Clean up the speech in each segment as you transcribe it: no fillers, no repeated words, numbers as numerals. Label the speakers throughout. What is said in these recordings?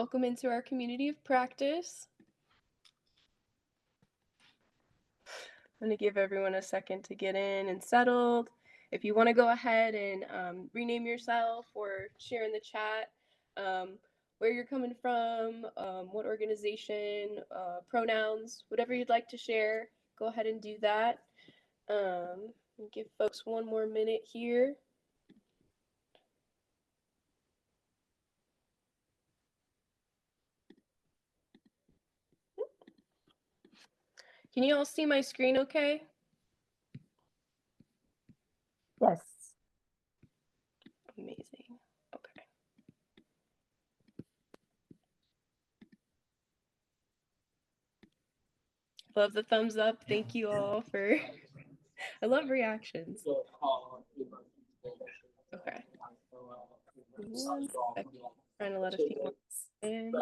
Speaker 1: welcome into our community of practice. I'm going to give everyone a second to get in and settled. If you want to go ahead and rename yourself or share in the chat where you're coming from, what organization, pronouns, whatever you'd like to share, go ahead and do that. Give folks one more minute here. Can you all see my screen okay?
Speaker 2: Yes.
Speaker 1: Amazing. Okay. Love the thumbs up. Thank you all for, I love reactions. Okay. One second. Trying to let a few more in.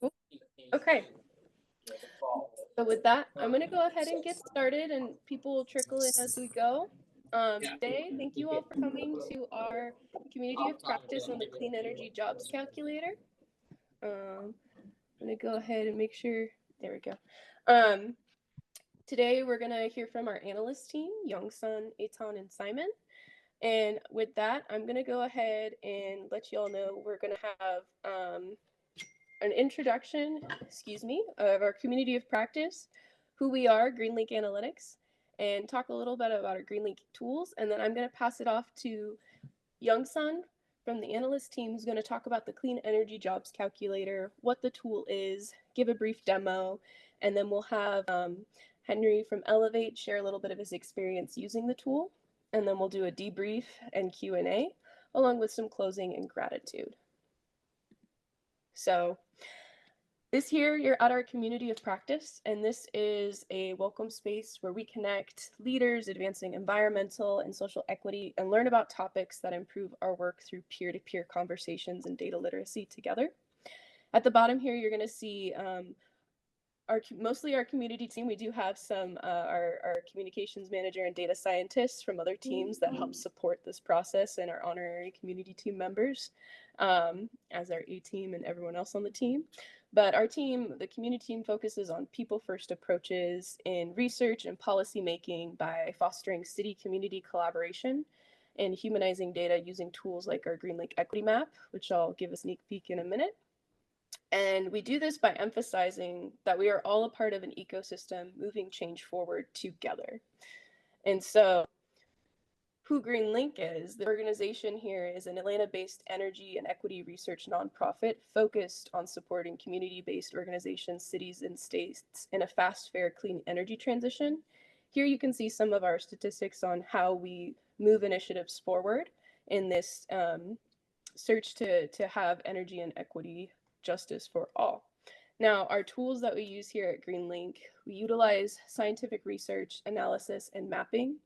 Speaker 1: Oh, okay. So with that, I'm going to go ahead and get started, and people will trickle in as we go. Today, thank you all for coming to our community of practice on the Clean Energy Jobs Calculator. I'm going to go ahead and make sure, there we go. Today, we're going to hear from our analyst team, YoungSun, Etan, and Simon. And with that, I'm going to go ahead and let you all know we're going to have an introduction, of our community of practice, who we are, Greenlink Analytics, and talk a little bit about our Greenlink tools. And then I'm going to pass it off to YoungSun from the Analyst Team, who's going to talk about the Clean Energy Jobs Calculator, what the tool is, give a brief demo, and then we'll have Henry from Elevate share a little bit of his experience using the tool, and then we'll do a debrief and Q&A, along with some closing and gratitude. So this here, you're at our community of practice, and this is a welcome space where we connect leaders advancing environmental and social equity and learn about topics that improve our work through peer-to-peer conversations and data literacy together. At the bottom here, you're going to see mostly our community team. We do have some our communications manager and data scientists from other teams that help support this process, and our honorary community team members as our A team and everyone else on the team. But our team, the community team, focuses on people-first approaches in research and policy making by fostering city-community collaboration and humanizing data using tools like our Greenlink Equity Map, which I'll give a sneak peek in a minute. And we do this by emphasizing that we are all a part of an ecosystem moving change forward together. And so who Greenlink is, the organization here is an Atlanta-based energy and equity research nonprofit focused on supporting community-based organizations, cities, and states in a fast, fair, clean energy transition. Here you can see some of our statistics on how we move initiatives forward in this search to have energy and equity justice for all. Now, our tools that we use here at Greenlink, we utilize scientific research, analysis, and mapping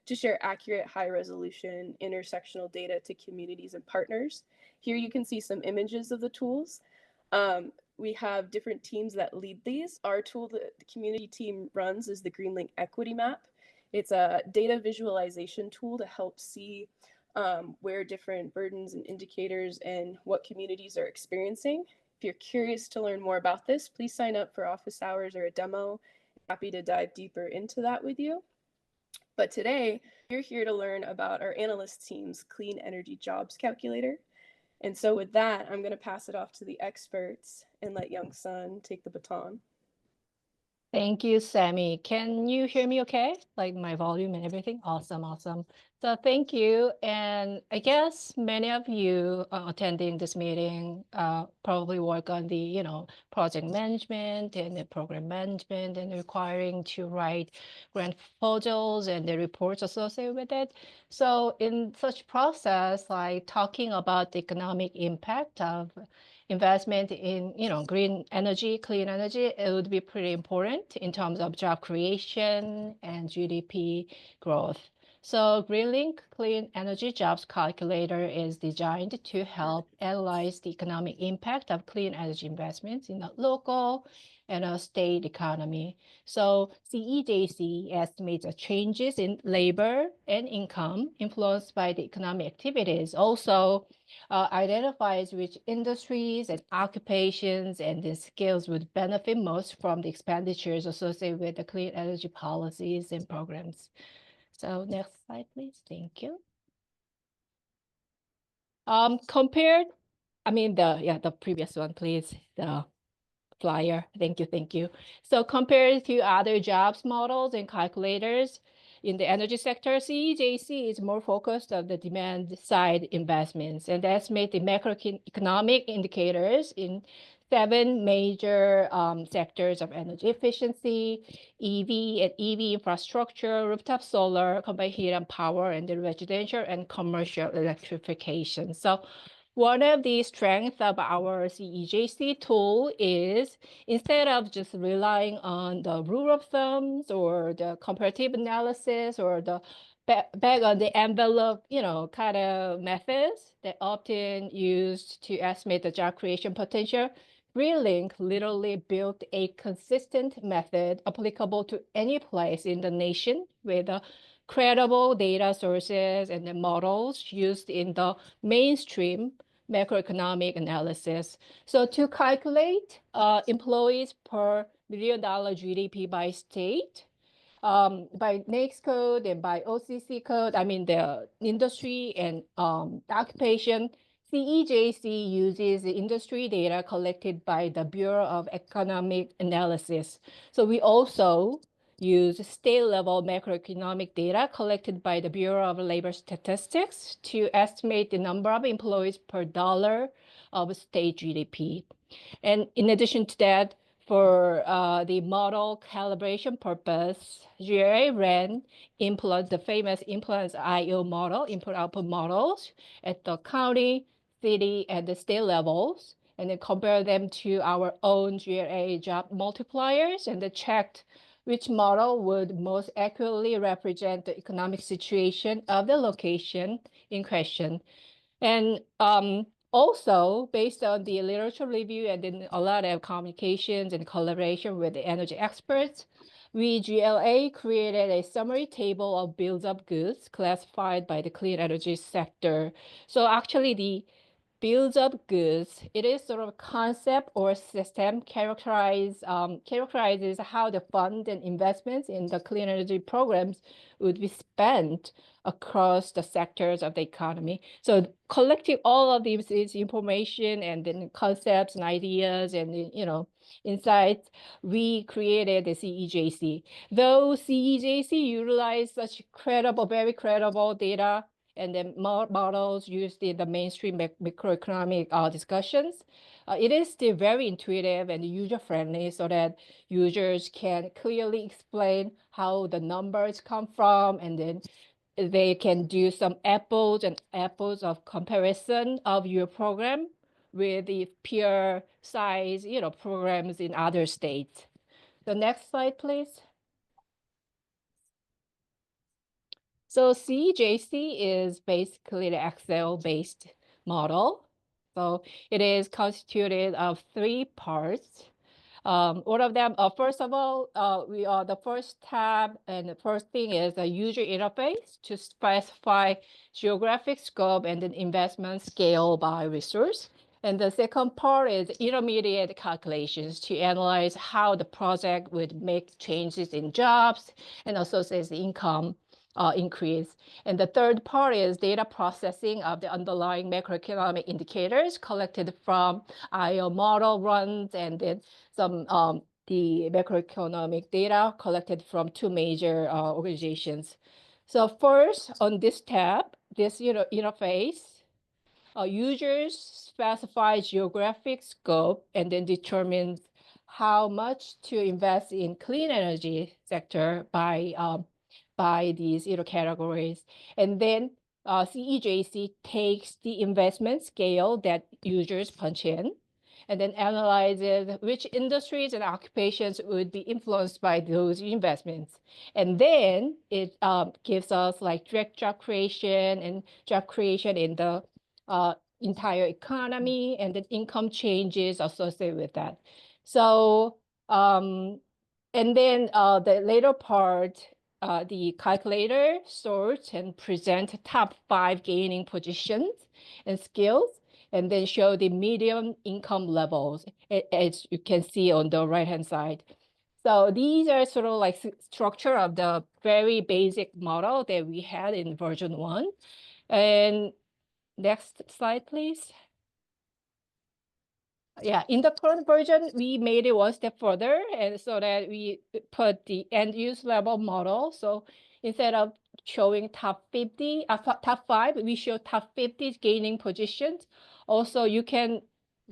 Speaker 1: to share accurate, high-resolution, intersectional data to communities and partners. Here you can see some images of the tools. We have different teams that lead these. Our tool that the community team runs is the Greenlink Equity Map. It's a data visualization tool to help see where different burdens and indicators and what communities are experiencing. If you're curious to learn more about this, please sign up for office hours or a demo. Happy to dive deeper into that with you. But today, you're here to learn about our analyst team's Clean Energy Jobs Calculator. And so with that, I'm going to pass it off to the experts and let YoungSun take the baton.
Speaker 2: Thank you, Sammy. Can you hear me okay? Like my volume and everything? Awesome, awesome. So thank you. And I guess many of you attending this meeting probably work on the, project management and the program management and requiring to write grant proposals and the reports associated with it. So in such process, like talking about the economic impact of investment in green energy, clean energy, it would be pretty important in terms of job creation and GDP growth. So Greenlink Clean Energy Jobs Calculator is designed to help analyze the economic impact of clean energy investments in a local and a state economy. So CEJC estimates the changes in labor and income influenced by the economic activities. Also identifies which industries and occupations and the skills would benefit most from the expenditures associated with the clean energy policies and programs. So next slide, please. Thank you. Compared, the previous one, please. The flyer. Thank you. So compared to other jobs models and calculators in the energy sector, CEJC is more focused on the demand side investments and estimate the macroeconomic indicators in 7 major sectors of energy efficiency, EV and EV infrastructure, rooftop solar, combined heat and power, and the residential and commercial electrification. So one of the strengths of our CEJC tool is instead of just relying on the rule of thumbs or the comparative analysis or the back on the envelope, kind of methods that often used to estimate the job creation potential, Greenlink literally built a consistent method applicable to any place in the nation with credible data sources and the models used in the mainstream macroeconomic analysis. So to calculate employees per $1 million GDP by state, by NAICS code and by OCC code, the industry and occupation, CEJC uses the industry data collected by the Bureau of Economic Analysis. So we also use state-level macroeconomic data collected by the Bureau of Labor Statistics to estimate the number of employees per dollar of state GDP. And in addition to that, for the model calibration purpose, GRA ran the famous influence IO model, input-output models at the county, city, and the state levels, and then compare them to our own GRA job multipliers, and then checked which model would most accurately represent the economic situation of the location in question. And also, based on the literature review and then a lot of communications and collaboration with the energy experts, we GLA created a summary table of bills of goods classified by the clean energy sector. So actually the bills of goods, it is sort of a concept or system characterizes how the fund and investments in the clean energy programs would be spent across the sectors of the economy. So collecting all of these information and then concepts and ideas and insights, we created the CEJC. Though CEJC utilized such very credible data and then models used in the mainstream macroeconomic discussions, it is still very intuitive and user-friendly so that users can clearly explain how the numbers come from, and then they can do some apples and apples of comparison of your program with the peer size, programs in other states. The next slide, please. So CJC is basically the Excel-based model. So it is constituted of 3 parts. All of them, first of all, we are the first tab, and the first thing is a user interface to specify geographic scope and then investment scale by resource. And the second part is intermediate calculations to analyze how the project would make changes in jobs and associated income increase. And the third part is data processing of the underlying macroeconomic indicators collected from IO model runs and then some the macroeconomic data collected from 2 major organizations. So first on this tab, this interface, users specify geographic scope and then determines how much to invest in clean energy sector by these categories. And then CEJC takes the investment scale that users punch in and then analyzes which industries and occupations would be influenced by those investments. And then it gives us like direct job creation and job creation in the entire economy and the income changes associated with that. So, and then the later part, the calculator sorts and present top 5 gaining positions and skills, and then show the median income levels, as you can see on the right-hand side. So these are sort of like structure of the very basic model that we had in version 1. And next slide, please. Yeah, in the current version, we made it one step further, and so that we put the end use level model. So instead of showing top 50, top 5, we show top 50 gaining positions. Also, the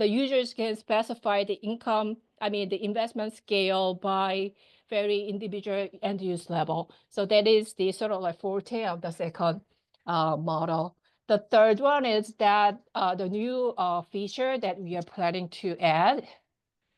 Speaker 2: users can specify the income, the investment scale by very individual end use level. So that is the sort of like forte of the second model. The third one is that the new feature that we are planning to add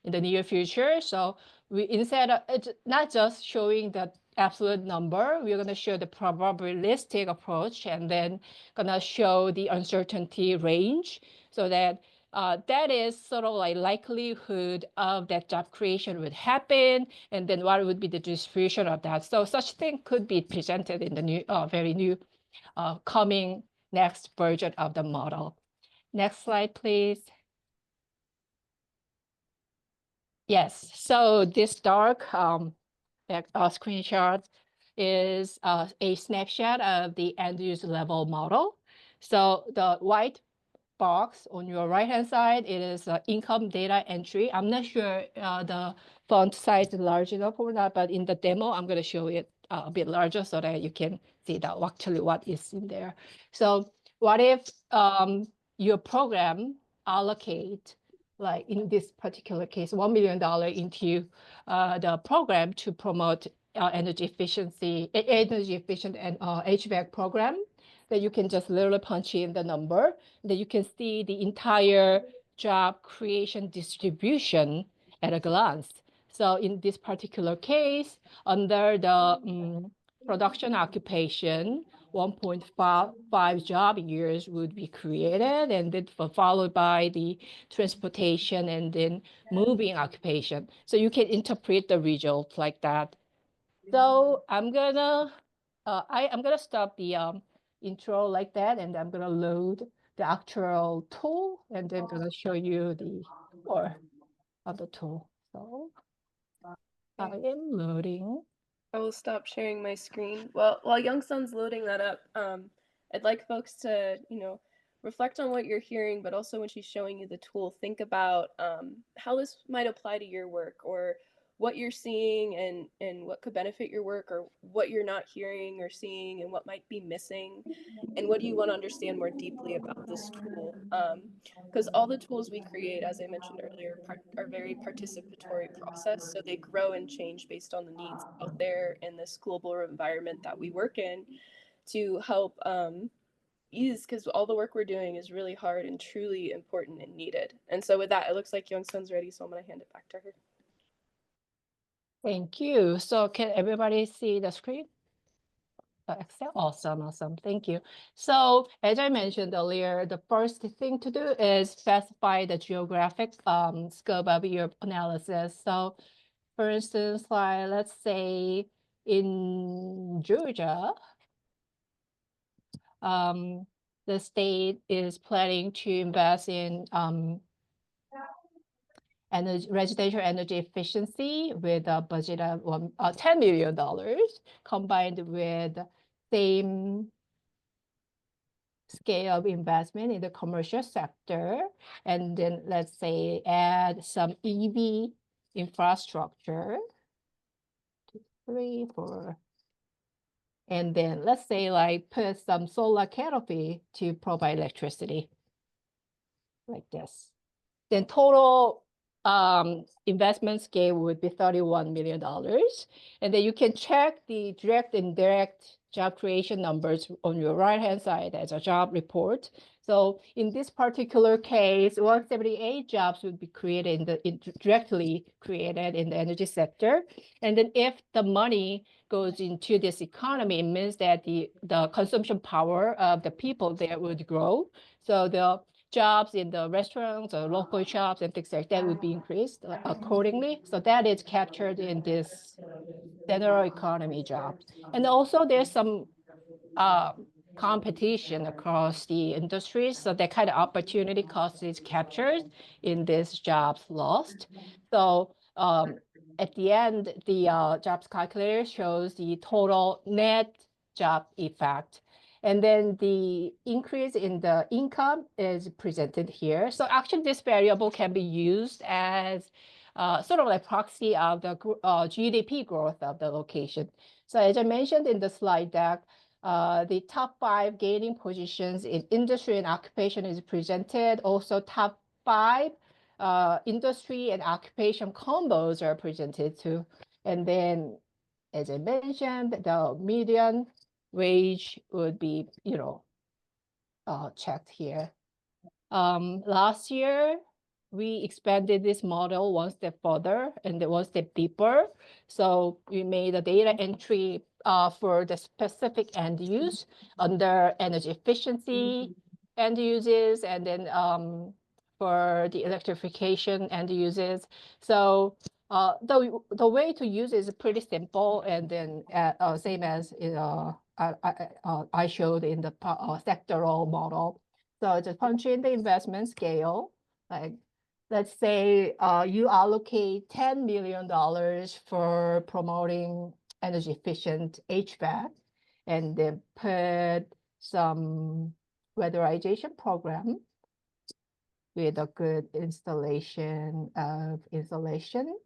Speaker 2: in the near future. So we instead of it's not just showing the absolute number, we're going to show the probabilistic approach and then going to show the uncertainty range so that that is sort of like likelihood of that job creation would happen, and then what would be the distribution of that. So such thing could be presented in the new, very new coming next version of the model. Next slide, please. Yes, so this dark screenshot is a snapshot of the end user level model. So the white box on your right-hand side, it is income data entry. I'm not sure the font size is large enough or not, but in the demo, I'm going to show it a bit larger so that you can see that actually what is in there. So what if your program allocate, like in this particular case, $1 million into the program to promote energy efficient and HVAC program, that you can just literally punch in the number, that you can see the entire job creation distribution at a glance. So in this particular case, under the production occupation, 1.5 job years would be created, and then followed by the transportation and then moving occupation. So you can interpret the result like that. So I'm gonna stop the intro like that, and I'm gonna load the actual tool, and then I'm gonna show you the core of the tool. So I am loading.
Speaker 1: I will stop sharing my screen. Well, while YoungSun's loading that up, I'd like folks to, reflect on what you're hearing, but also when she's showing you the tool, think about how this might apply to your work, or what you're seeing and what could benefit your work, or what you're not hearing or seeing and what might be missing, and what do you want to understand more deeply about this tool. Because all the tools we create, as I mentioned earlier, are very participatory process. So they grow and change based on the needs out there in this global environment that we work in, to help ease, because all the work we're doing is really hard and truly important and needed. And so with that, it looks like YoungSun's ready, so I'm going to hand it back to her.
Speaker 2: Thank you. So can everybody see the screen? Excel, awesome, thank you. So as I mentioned earlier, the first thing to do is specify the geographic scope of your analysis. So for instance, like let's say in Georgia, the state is planning to invest in residential energy efficiency with a budget of $10 million, combined with same scale of investment in the commercial sector. And then let's say add some EV infrastructure, 2, 3, 4. And then let's say like put some solar canopy to provide electricity like this. Then total investment scale would be $31 million. And then you can check the direct and indirect job creation numbers on your right-hand side as a job report. So in this particular case, 178 jobs would be created directly created in the energy sector. And then if the money goes into this economy, it means that the consumption power of the people there would grow. So the jobs in the restaurants or local shops and things like that would be increased accordingly. So that is captured in this general economy jobs. And also there's some competition across the industries. So that kind of opportunity cost is captured in this jobs lost. So at the end, the jobs calculator shows the total net job effect. And then the increase in the income is presented here. So actually this variable can be used as sort of like proxy of the GDP growth of the location. So as I mentioned in the slide deck, the top 5 gaining positions in industry and occupation is presented. Also top 5 industry and occupation combos are presented too. And then, as I mentioned, the median wage would be, checked here. Last year, we expanded this model one step further and one step deeper. So we made a data entry for the specific end use under energy efficiency end uses, and then for the electrification end uses. So the way to use is pretty simple, and then same as I showed in the sectoral model. So just punch in the investment scale. Like, let's say you allocate $10 million for promoting energy efficient HVAC, and then put some weatherization program with a good installation of insulation,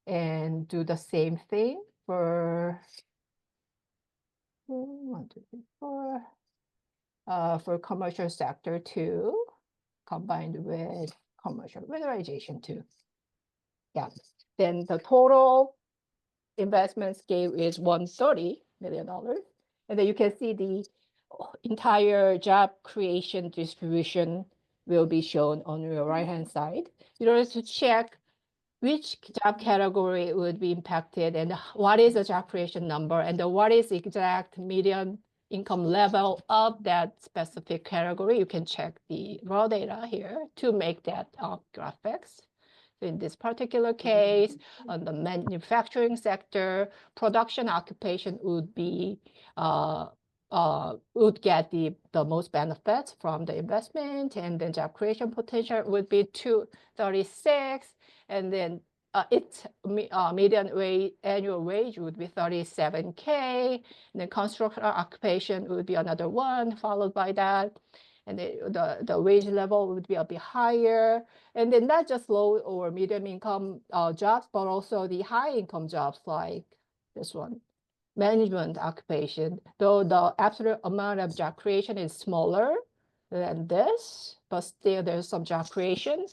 Speaker 2: and do the same thing for 1, 2, 3, 4. For commercial sector too, combined with commercial weatherization too. Yeah, then the total investment scale is $130 million. And then you can see the entire job creation distribution will be shown on your right-hand side. In order to check which job category would be impacted and what is the job creation number and what is the exact median income level of that specific category, you can check the raw data here to make that graphics. In this particular case, on the manufacturing sector, production occupation would be would get the most benefits from the investment, and then job creation potential would be 236, and then its median annual wage would be 37K, and then construction occupation would be another one followed by that, and the wage level would be a bit higher, and then not just low or medium income jobs, but also the high income jobs like this one, management occupation, though the absolute amount of job creation is smaller than this, but still there's some job creation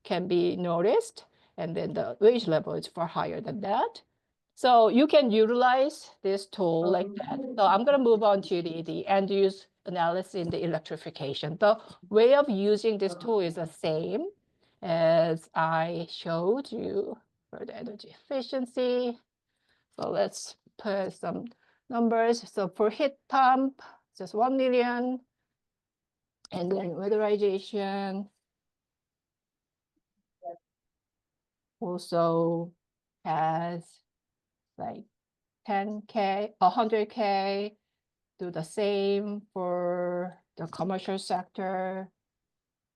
Speaker 2: can be noticed, and then the wage level is far higher than that. So you can utilize this tool like that. So I'm going to move on to the end use analysis in the electrification. The way of using this tool is the same as I showed you for the energy efficiency. So let's put some numbers. So for heat pump, just 1 million. And then weatherization also has like 10K, 100K. Do the same for the commercial sector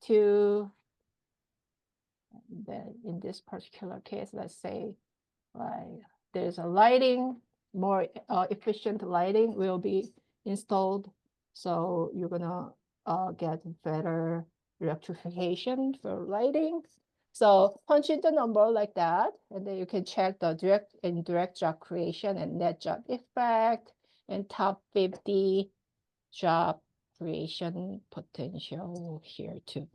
Speaker 2: too. And then in this particular case, let's say like there's a lighting, more efficient lighting will be installed. So you're gonna get better electrification for lighting. So punch in the number like that, and then you can check the direct and indirect job creation and net job effect and top 50 job creation potential here too.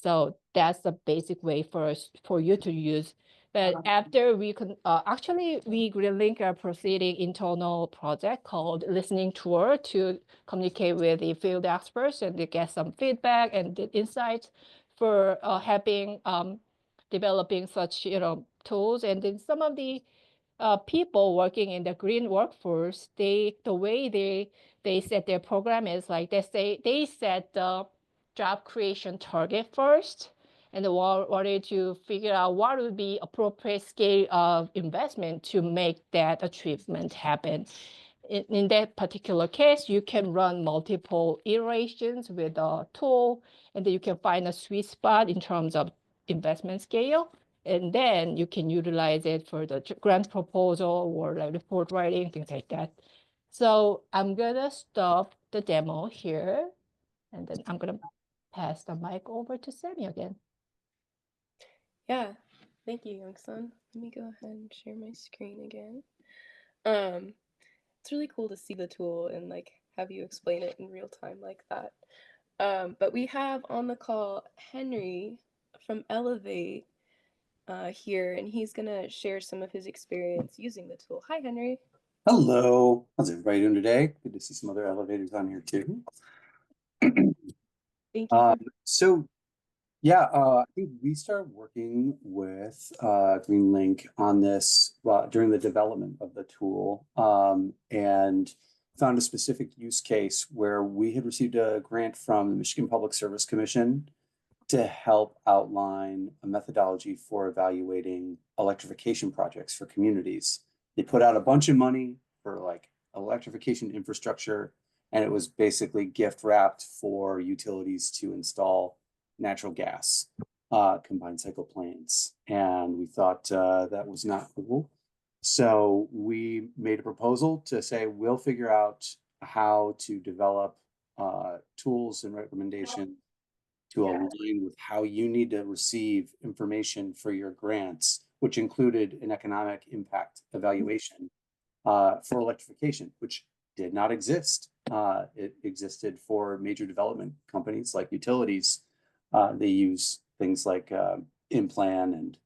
Speaker 2: So that's the basic way for you to use But after we can, actually, we Greenlink are proceeding internal project called listening tour to communicate with the field experts and to get some feedback and the insights for helping developing such tools. And then some of the people working in the green workforce, the way they set their program is like they set the job creation target first, and wanted to figure out what would be appropriate scale of investment to make that achievement happen. In that particular case, you can run multiple iterations with a tool, and then you can find a sweet spot in terms of investment scale. And then you can utilize it for the grant proposal or like report writing, things like that. So I'm gonna stop the demo here, and then I'm gonna pass the mic over to Sammy again.
Speaker 1: Yeah, thank you, YoungSun. Let me go ahead and share my screen again. It's really cool to see the tool and like have you explain it in real time like that. But we have on the call Henry from Elevate here, and he's gonna share some of his experience using the tool. Hi, Henry.
Speaker 3: Hello, how's everybody doing today? Good to see some other elevators on here too.
Speaker 1: Thank you.
Speaker 3: So yeah, I think we started working with Greenlink on this during the development of the tool, and found a specific use case where we had received a grant from the Michigan Public Service Commission to help outline a methodology for evaluating electrification projects for communities. They put out a bunch of money for like electrification infrastructure, and it was basically gift wrapped for utilities to install natural gas combined cycle plants. And we thought that was not cool. So we made a proposal to say, we'll figure out how to develop tools and recommendations to align with how you need to receive information for your grants, which included an economic impact evaluation for electrification, which did not exist. It existed for major development companies like utilities. They use things like Implan and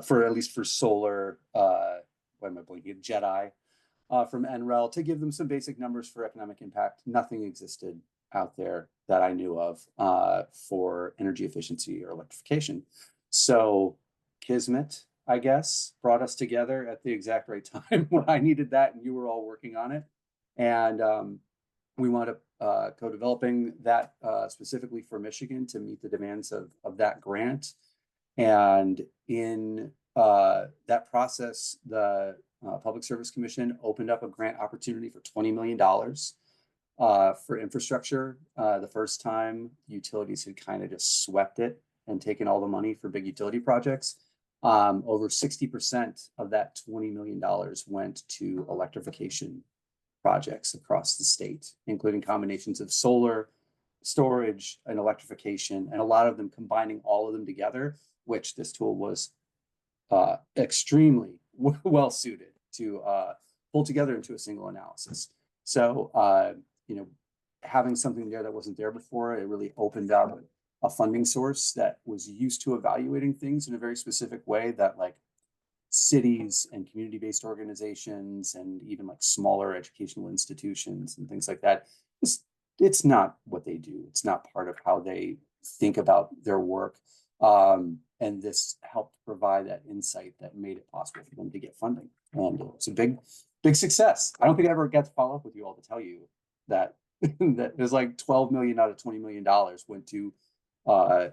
Speaker 3: for at least for solar, what am I blinking? JEDI from NREL to give them some basic numbers for economic impact. Nothing existed out there that I knew of for energy efficiency or electrification. So Kismet, I guess, brought us together at the exact right time when I needed that and you were all working on it. And we wound up co-developing that specifically for Michigan to meet the demands of that grant. And in that process, the Public Service Commission opened up a grant opportunity for $20 million for infrastructure. The first time utilities had kind of just swept it and taken all the money for big utility projects. Over 60% of that $20 million went to electrification projects across the state, including combinations of solar, storage, and electrification, and a lot of them combining all of them together, which this tool was extremely well suited to pull together into a single analysis. So, having something there that wasn't there before, it really opened up a funding source that was used to evaluating things in a very specific way that like cities and community-based organizations and even like smaller educational institutions and things like that, it's not what they do. It's not part of how they think about their work. And this helped provide that insight that made it possible for them to get funding. And it's a big success. I don't think I ever got to follow up with you all to tell you that that there's like 12 million out of $20 million went to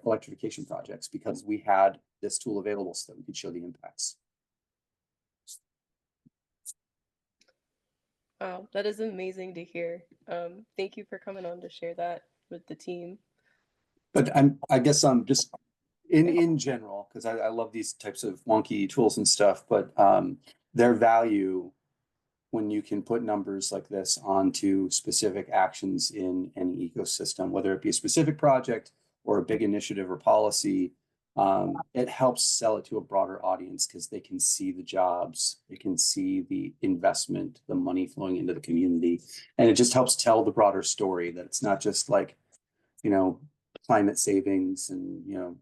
Speaker 3: electrification projects because we had this tool available so that we could show the impacts.
Speaker 1: Wow, that is amazing to hear. Thank you for coming on to share that with the team.
Speaker 3: But I guess I'm just in general, because I love these types of wonky tools and stuff, but their value when you can put numbers like this onto specific actions in any ecosystem, whether it be a specific project or a big initiative or policy, it helps sell it to a broader audience because they can see the jobs, they can see the investment, the money flowing into the community, and it just helps tell the broader story that it's not just like, climate savings and,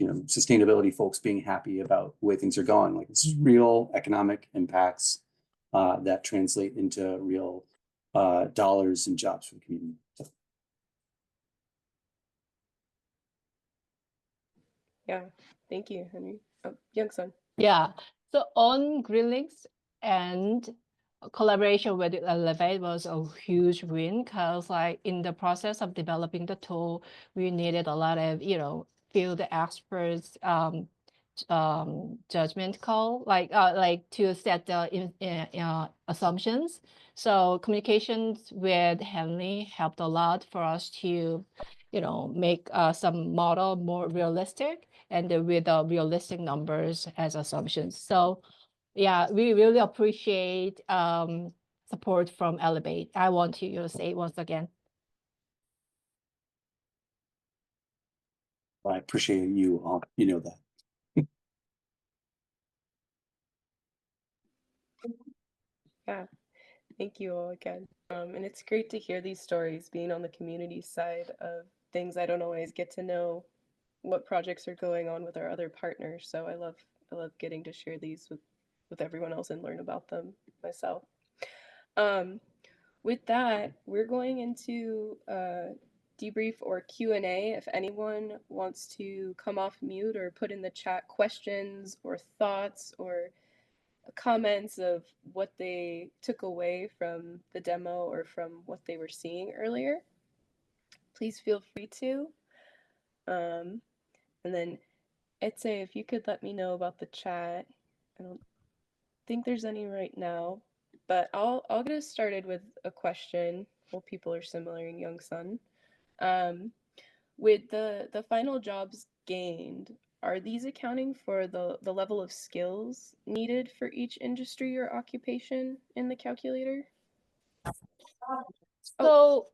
Speaker 3: sustainability folks being happy about the way things are going. Like, this is real economic impacts that translate into real dollars and jobs for the community. So.
Speaker 1: Yeah, thank you, Henry. Oh, YoungSun.
Speaker 2: Yeah, so on Greenlink's and collaboration with Elevate was a huge win, because like in the process of developing the tool, we needed a lot of, field experts judgment call, like to set the assumptions. So communications with Henley helped a lot for us to, make some model more realistic, and with realistic numbers as assumptions. So yeah, we really appreciate support from Elevate. I want to say once again.
Speaker 3: I appreciate you all. You know that.
Speaker 1: Yeah, thank you all again. And it's great to hear these stories, being on the community side of things. I don't always get to know what projects are going on with our other partners. So I love getting to share these with everyone else and learn about them myself. With that, we're going into debrief or Q&A. If anyone wants to come off mute or put in the chat questions or thoughts or comments of what they took away from the demo or from what they were seeing earlier, please feel free to. And then Etse, if you could let me know about the chat. I don't think there's any right now, but I'll get us started with a question. Well, people are similar in YoungSun. With the final jobs gained, are these accounting for the level of skills needed for each industry or occupation in the calculator?
Speaker 2: So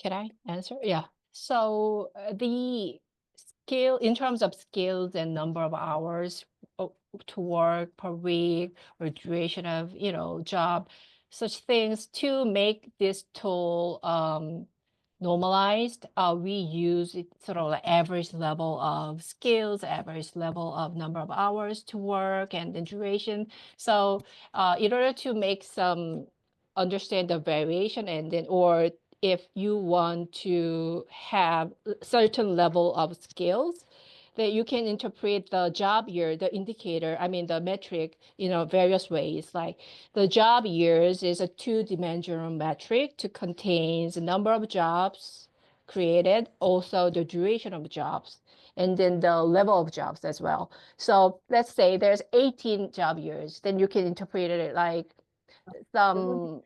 Speaker 2: can I answer? Yeah. So the skill, in terms of skills and number of hours to work per week, or duration of, job, such things, to make this tool normalized, we use it sort of like average level of skills, average level of number of hours to work, and the duration. So in order to make some understand the variation, and then, or if you want to have a certain level of skills, that you can interpret the job year, the indicator, I mean the metric, various ways. Like the job years is a two-dimensional metric to contain the number of jobs created, also the duration of jobs, and then the level of jobs as well. So let's say there's 18 job years, then you can interpret it like some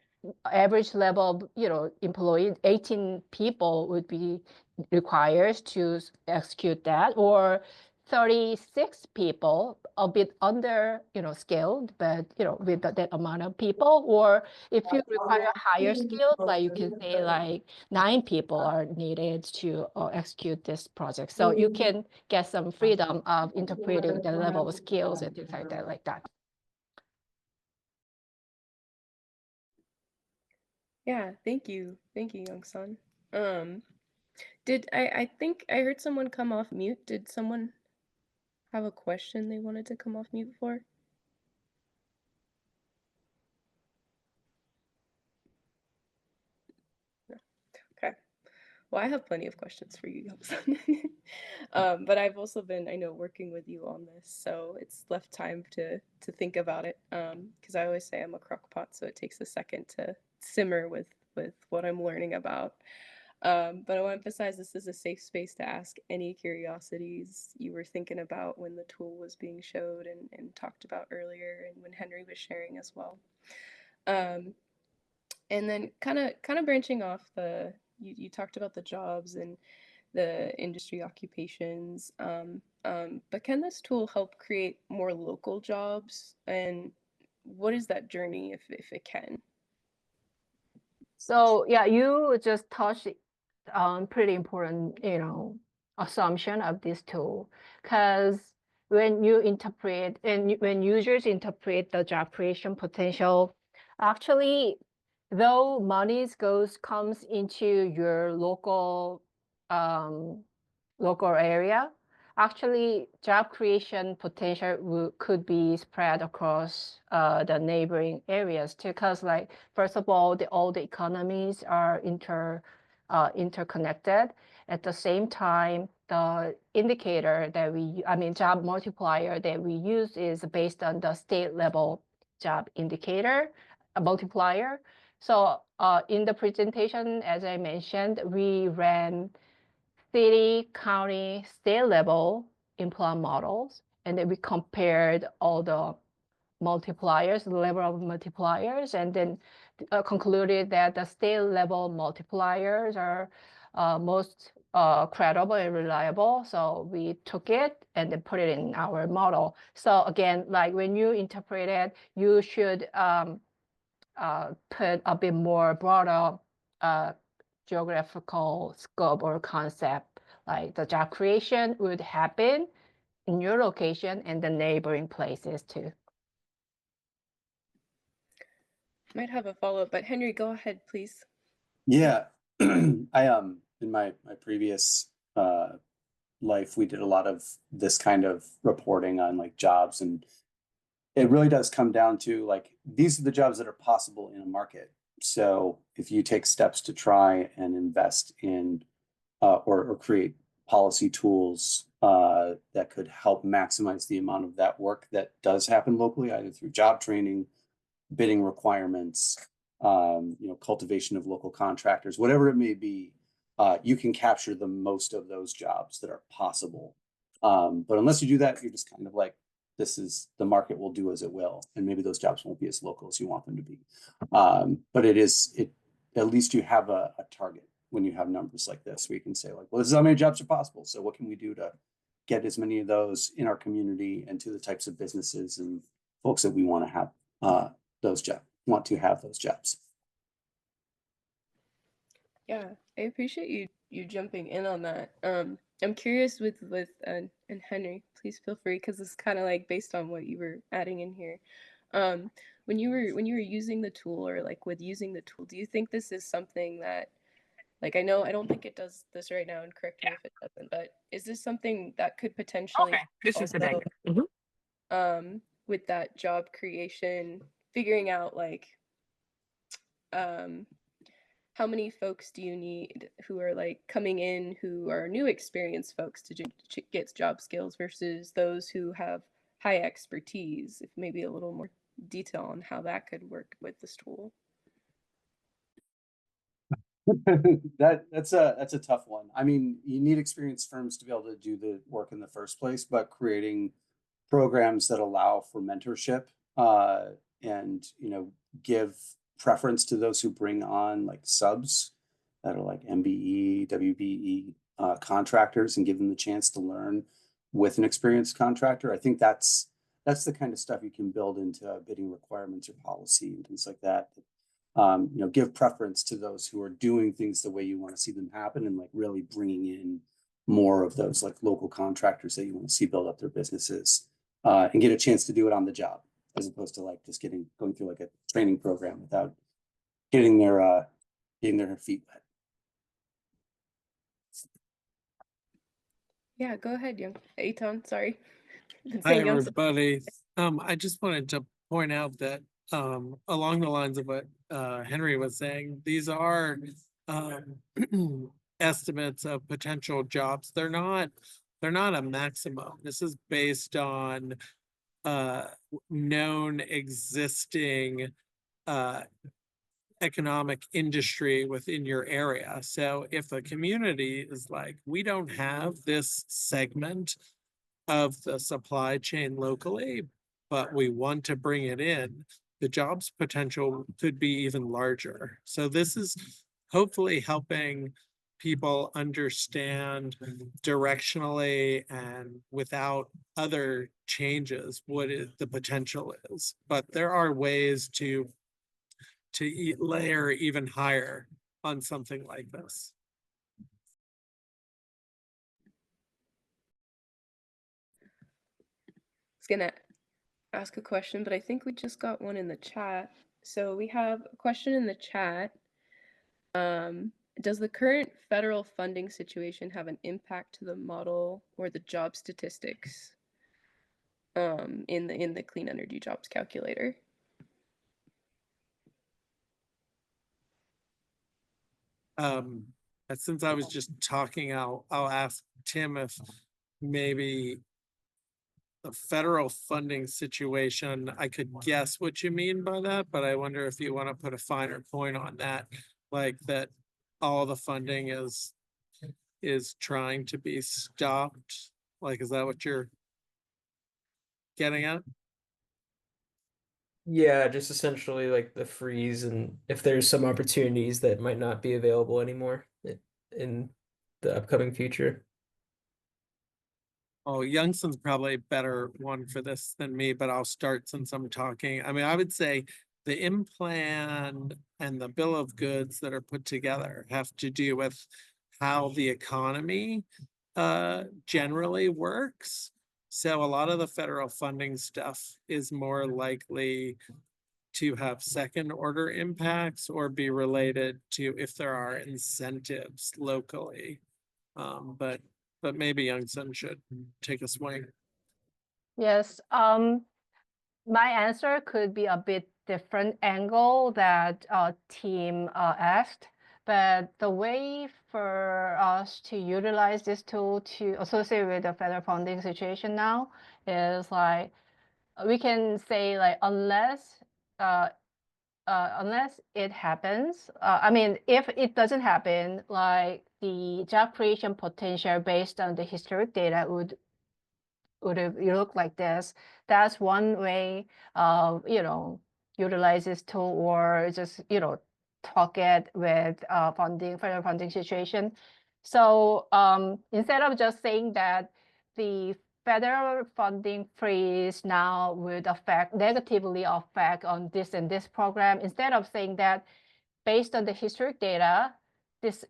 Speaker 2: average level of, employee, 18 people would be required to execute that, or 36 people, a bit under, skilled, but, with that amount of people. Or if you require higher skills, like you can say like 9 people are needed to execute this project. So you can get some freedom of interpreting the level of skills and things like that.
Speaker 1: Yeah, thank you, YoungSun. Did I think I heard someone come off mute? Did someone have a question they wanted to come off mute for? No. Okay. Well, I have plenty of questions for you, YoungSun. But I've also been, I know, working with you on this, so it's left time to think about it. Because I always say I'm a crock pot, so it takes a second to simmer with what I'm learning about. But I want to emphasize this is a safe space to ask any curiosities you were thinking about when the tool was being showed and talked about earlier, and when Henry was sharing as well. And then kind of branching off you talked about the jobs and the industry occupations, but can this tool help create more local jobs, and what is that journey if it can?
Speaker 2: So yeah, you just touched on pretty important, assumption of this tool, because when you interpret and when users interpret the job creation potential, actually, though monies comes into your local area, actually job creation potential could be spread across the neighboring areas too, because like, first of all, all the economies are interconnected. At the same time, the indicator that job multiplier that we use is based on the state level job indicator, a multiplier. So in the presentation, as I mentioned, we ran city, county, state level employment models, and then we compared all the multipliers, the level of multipliers, and then concluded that the state level multipliers are most credible and reliable. So we took it and then put it in our model. So again, like when you interpret it, you should put a bit more broader geographical scope or concept, like the job creation would happen in your location and the neighboring places too.
Speaker 1: Might have a follow-up, but Henry, go ahead, please.
Speaker 3: Yeah, I in my previous life, we did a lot of this kind of reporting on like jobs, and it really does come down to like, these are the jobs that are possible in a market. So if you take steps to try and invest in or create policy tools that could help maximize the amount of that work that does happen locally, either through job training, bidding requirements, cultivation of local contractors, whatever it may be, you can capture the most of those jobs that are possible. But unless you do that, you're just kind of like, this is the market will do as it will, and maybe those jobs won't be as local as you want them to be. But at least you have a target when you have numbers like this, where you can say like, well, this is how many jobs are possible. So what can we do to get as many of those in our community and to the types of businesses and folks that we want to have those jobs.
Speaker 1: Yeah, I appreciate you jumping in on that. I'm curious with and Henry, please feel free, because it's kind of like based on what you were adding in here. When you were using the tool, or like with using the tool, do you think this is something that, like, I don't think it does this right now, and correct me if it doesn't, but is this something that could potentially
Speaker 2: This is the
Speaker 1: also,
Speaker 2: back.
Speaker 1: with that job creation, figuring out like how many folks do you need who are like coming in, who are new experienced folks to get job skills versus those who have high expertise? If maybe a little more detail on how that could work with this tool.
Speaker 3: That's a tough one. I mean, you need experienced firms to be able to do the work in the first place, but creating programs that allow for mentorship and give preference to those who bring on like subs that are like MBE, WBE contractors, and give them the chance to learn with an experienced contractor. I think that's the kind of stuff you can build into bidding requirements or policy and things like that. Give preference to those who are doing things the way you want to see them happen, and like really bringing in more of those like local contractors that you want to see build up their businesses and get a chance to do it on the job, as opposed to like just going through like a training program without getting their feet wet.
Speaker 1: Yeah, go ahead, Etan. Sorry.
Speaker 4: Hi, everybody. I just wanted to point out that along the lines of what Henry was saying, these are estimates of potential jobs. They're not a maximum. This is based on known existing economic industry within your area. So if the community is like, we don't have this segment of the supply chain locally, but we want to bring it in, the jobs potential could be even larger. So this is hopefully helping people understand directionally and without other changes what the potential is. But there are ways to layer even higher on something like this.
Speaker 1: I was gonna ask a question, but I think we just got one in the chat. So we have a question in the chat. Does the current federal funding situation have an impact to the model or the job statistics in the clean energy jobs calculator?
Speaker 4: Since I was just talking, I'll ask Tim if maybe the federal funding situation, I could guess what you mean by that, but I wonder if you want to put a finer point on that, like that all the funding is trying to be stopped. Like, is that what you're getting at?
Speaker 5: Yeah, just essentially like the freeze, and if there's some opportunities that might not be available anymore in the upcoming future.
Speaker 4: Oh, YoungSun's probably a better one for this than me, but I'll start since I'm talking. I mean, I would say the in-plan and the bill of goods that are put together have to do with how the economy generally works. So a lot of the federal funding stuff is more likely to have second order impacts or be related to if there are incentives locally. But maybe YoungSun should take a swing.
Speaker 2: Yes, my answer could be a bit different angle that team asked, but the way for us to utilize this tool to associate with the federal funding situation now is like we can say like unless it happens, I mean, if it doesn't happen, like the job creation potential based on the historic data would look like this. That's one way of, utilize this tool or just, talk it with federal funding situation. So instead of just saying that the federal funding freeze now would negatively affect on this and this program, instead of saying that based on the historic data, this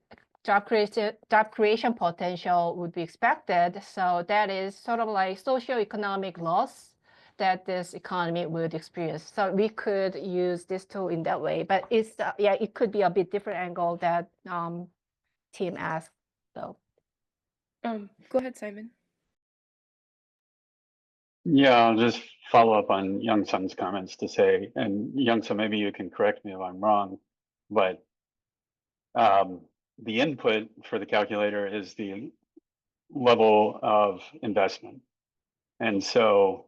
Speaker 2: job creation potential would be expected. So that is sort of like socioeconomic loss that this economy would experience. So we could use this tool in that way, but it's it could be a bit different angle that team asked. So
Speaker 1: go ahead, Simon.
Speaker 6: Yeah, I'll just follow up on YoungSun's comments to say, and YoungSun, maybe you can correct me if I'm wrong, but the input for the calculator is the level of investment. And so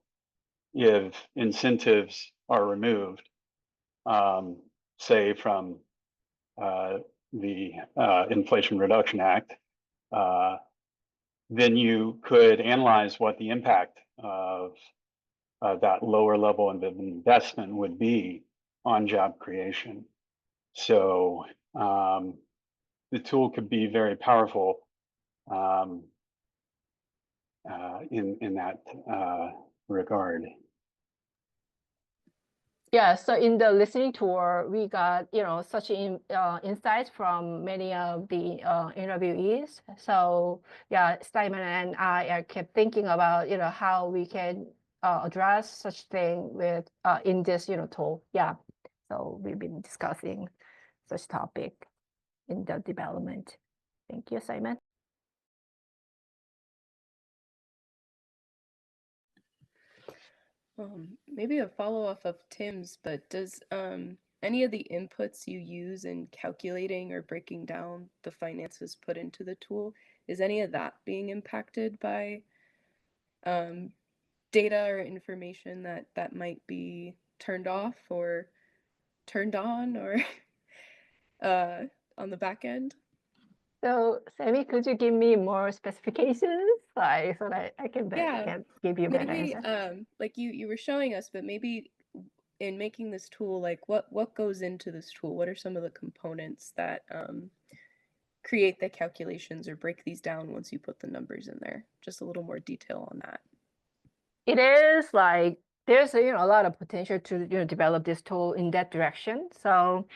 Speaker 6: if incentives are removed, say from the Inflation Reduction Act, then you could analyze what the impact of that lower level of investment would be on job creation. So the tool could be very powerful in that regard.
Speaker 2: yeah, so in the listening tour, we got such insights from many of the interviewees. So yeah, Simon and I kept thinking about how we can address such thing with in this tool. Yeah, so we've been discussing such topic in the development. Thank you, Simon.
Speaker 1: Maybe a follow-up of Tim's, but does any of the inputs you use in calculating or breaking down the finances put into the tool, is any of that being impacted by data or information that might be turned off or turned on or on the back end?
Speaker 2: So, Sammy, could you give me more specifications, like so that I can give you a better
Speaker 1: maybe
Speaker 2: answer?
Speaker 1: like you were showing us, but maybe in making this tool, like what goes into this tool? What are some of the components that create the calculations or break these down once you put the numbers in there? Just a little more detail on that.
Speaker 2: It is like there's a lot of potential to develop this tool in that direction. So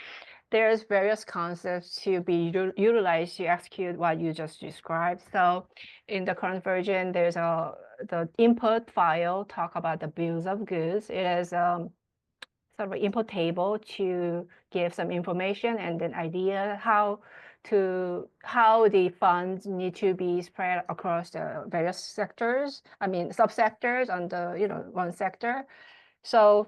Speaker 2: there's various concepts to be utilized to execute what you just described. So in the current version, there's the input file talk about the bills of goods. It is sort of an input table to give some information and an idea how to how the funds need to be spread across the various sectors. I mean, subsectors on the, one sector. So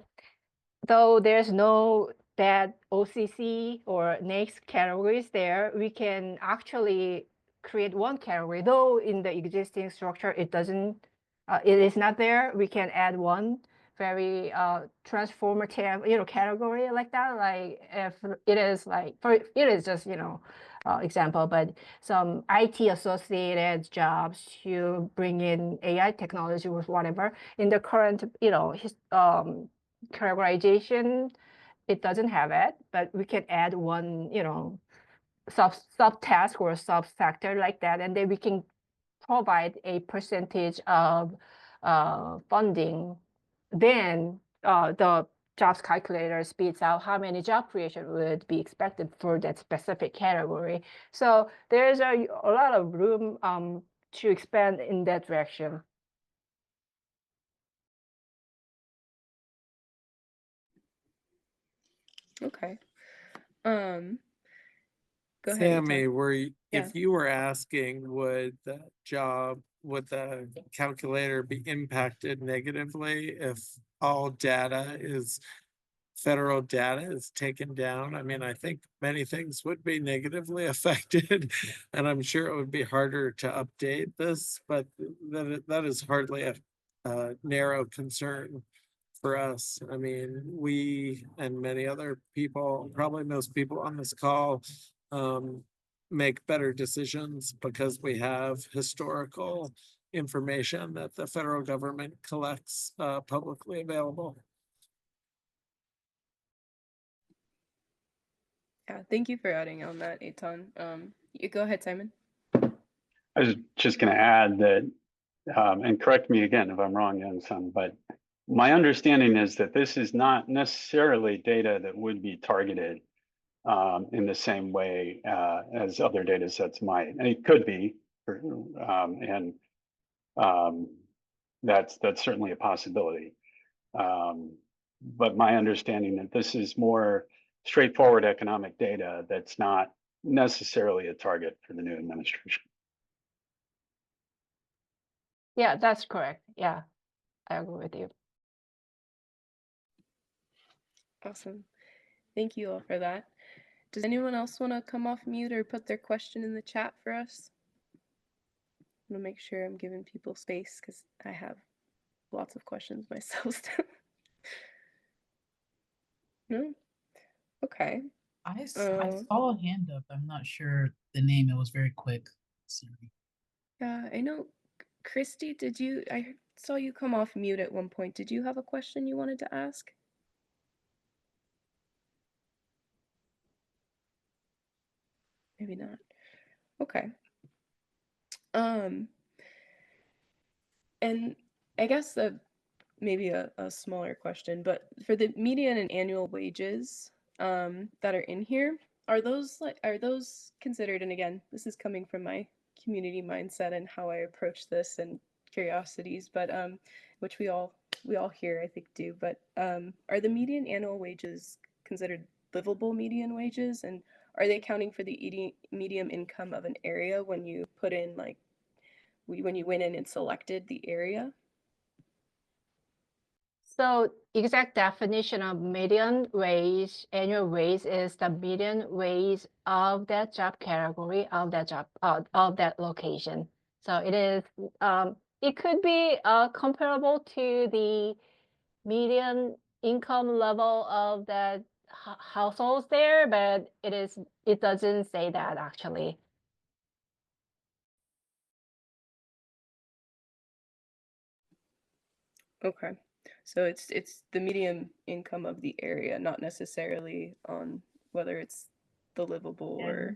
Speaker 2: though there's no bad OCC or next categories there, we can actually create one category. Though in the existing structure, it is not there. We can add one very transformative, category like that. Like if it is like, it is just, example, but some IT associated jobs to bring in AI technology or whatever in the current, categorization, it doesn't have it, but we can add one, sub task or sub sector like that, and then we can provide a percentage of funding. Then the jobs calculator spits out how many job creation would be expected for that specific category. So there's a lot of room to expand in that direction.
Speaker 1: Okay. Go ahead,
Speaker 4: Sammy,
Speaker 1: Etan.
Speaker 4: if you were asking, would the calculator be impacted negatively if all federal data is taken down? I mean, I think many things would be negatively affected, and I'm sure it would be harder to update this, but that is hardly a narrow concern for us. I mean, we and many other people, probably most people on this call, make better decisions because we have historical information that the federal government collects publicly available.
Speaker 1: Yeah, thank you for adding on that, Etan. You go ahead, Simon.
Speaker 6: I was just going to add that, and correct me again if I'm wrong, YoungSun, but my understanding is that this is not necessarily data that would be targeted in the same way as other data sets might. And it could be, and that's certainly a possibility. But my understanding that this is more straightforward economic data that's not necessarily a target for the new administration.
Speaker 2: Yeah, that's correct. Yeah, I agree with you.
Speaker 1: Awesome. Thank you all for that. Does anyone else want to come off mute or put their question in the chat for us? I'm going to make sure I'm giving people space because I have lots of questions myself still. No? Okay.
Speaker 7: I saw a hand up. I'm not sure the name. It was very quick. Sorry.
Speaker 1: Yeah, I know. Christy, I saw you come off mute at one point. Did you have a question you wanted to ask? Maybe not. Okay. And I guess maybe a smaller question, but for the median and annual wages that are in here, are those considered, and again, this is coming from my community mindset and how I approach this and curiosities, but which we all here I think do, but are the median annual wages considered livable median wages, and are they accounting for the median income of an area when you put in like when you went in and selected the area?
Speaker 2: So exact definition of median wage, annual wage is the median wage of that job category, of that job, of that location. So it is, it could be comparable to the median income level of that households there, but it doesn't say that actually.
Speaker 1: Okay. So it's the median income of the area, not necessarily on whether it's the livable or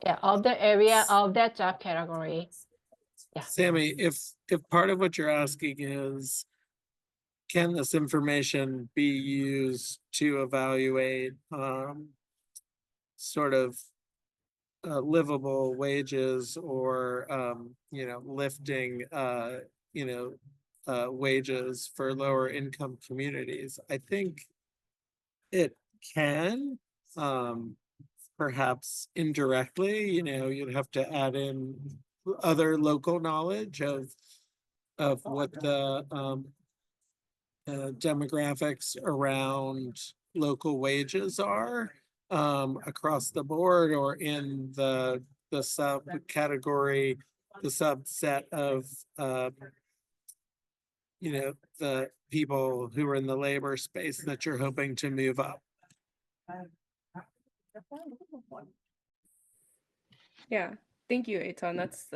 Speaker 2: Yeah, of the area of that job category. Yeah.
Speaker 4: Sammy, if part of what you're asking is, can this information be used to evaluate sort of livable wages or lifting wages for lower income communities? I think it can. perhaps indirectly, you'd have to add in other local knowledge of what the demographics around local wages are across the board, or in the subcategory, the subset of the people who are in the labor space that you're hoping to move up.
Speaker 1: Yeah, thank you, Etan. That's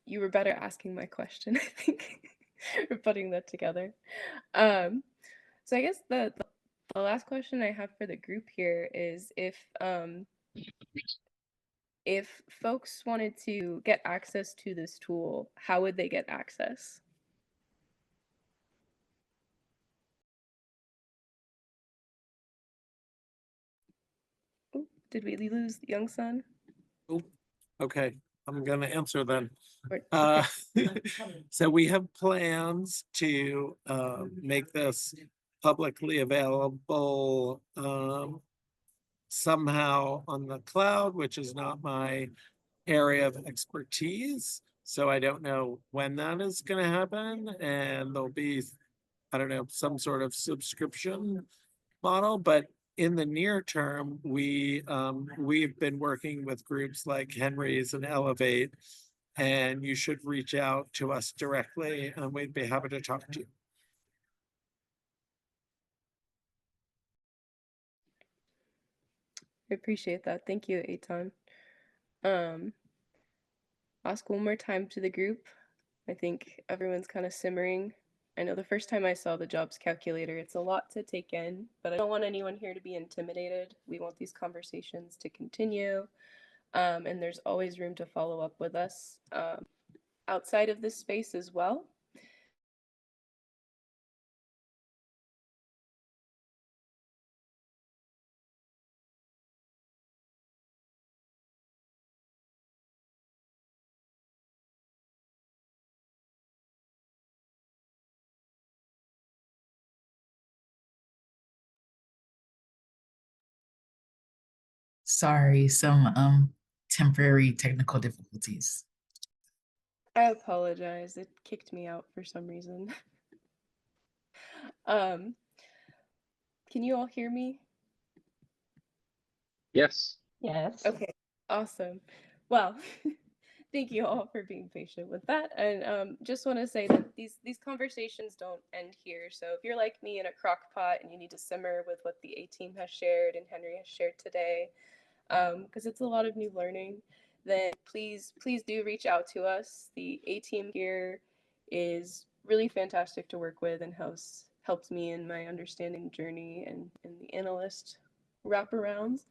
Speaker 1: you were better asking my question, I think, or putting that together. So I guess the last question I have for the group here is if folks wanted to get access to this tool, how would they get access? Ooh, did we lose YoungSun?
Speaker 4: Oh, okay, I'm gonna answer then.
Speaker 1: Okay.
Speaker 4: So we have plans to make this publicly available somehow on the cloud, which is not my area of expertise. So I don't know when that is going to happen, and there'll be, I don't know, some sort of subscription model. But in the near term, we've been working with groups like Henry's and Elevate, and you should reach out to us directly, and we'd be happy to talk to you.
Speaker 1: I appreciate that. Thank you, Etan. Ask one more time to the group. I think everyone's kind of simmering. I know the first time I saw the jobs calculator, it's a lot to take in, but I don't want anyone here to be intimidated. We want these conversations to continue, and there's always room to follow up with us outside of this space as well.
Speaker 7: Sorry, some temporary technical difficulties.
Speaker 1: I apologize. It kicked me out for some reason. Can you all hear me?
Speaker 5: Yes.
Speaker 2: Yes.
Speaker 1: Okay, awesome. Well, thank you all for being patient with that. And just want to say that these conversations don't end here. So if you're like me in a crock pot and you need to simmer with what the A team has shared and Henry has shared today, because it's a lot of new learning, then please do reach out to us. The A team here is really fantastic to work with and has helped me in my understanding journey and in the analyst wraparounds,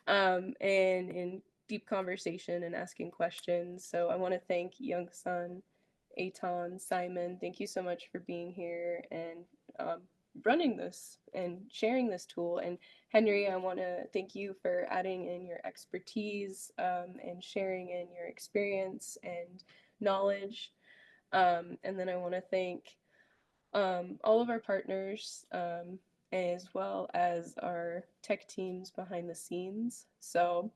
Speaker 1: and in deep conversation and asking questions. So I want to thank YoungSun, Etan, Simon. Thank you so much for being here and running this and sharing this tool. And Henry, I want to thank you for adding in your expertise and sharing in your experience and knowledge. And then I want to thank all of our partners, as well as our tech teams behind the scenes. So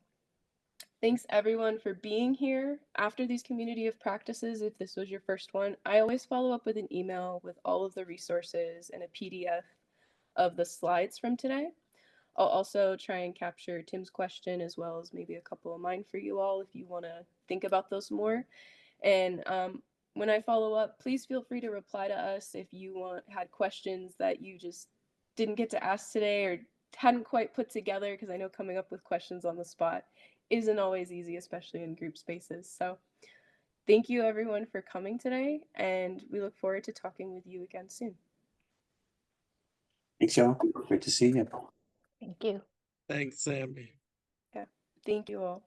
Speaker 1: thanks everyone for being here. After these community of practices, if this was your first one, I always follow up with an email with all of the resources and a PDF of the slides from today. I'll also try and capture Tim's question as well as maybe a couple of mine for you all if you want to think about those more. And when I follow up, please feel free to reply to us if you had questions that you just didn't get to ask today or hadn't quite put together, because I know coming up with questions on the spot isn't always easy, especially in group spaces. So thank you everyone for coming today, and we look forward to talking with you again soon.
Speaker 3: Thanks, y'all. Great to see you.
Speaker 2: Thank you.
Speaker 4: Thanks, Sammy.
Speaker 1: Yeah, thank you all.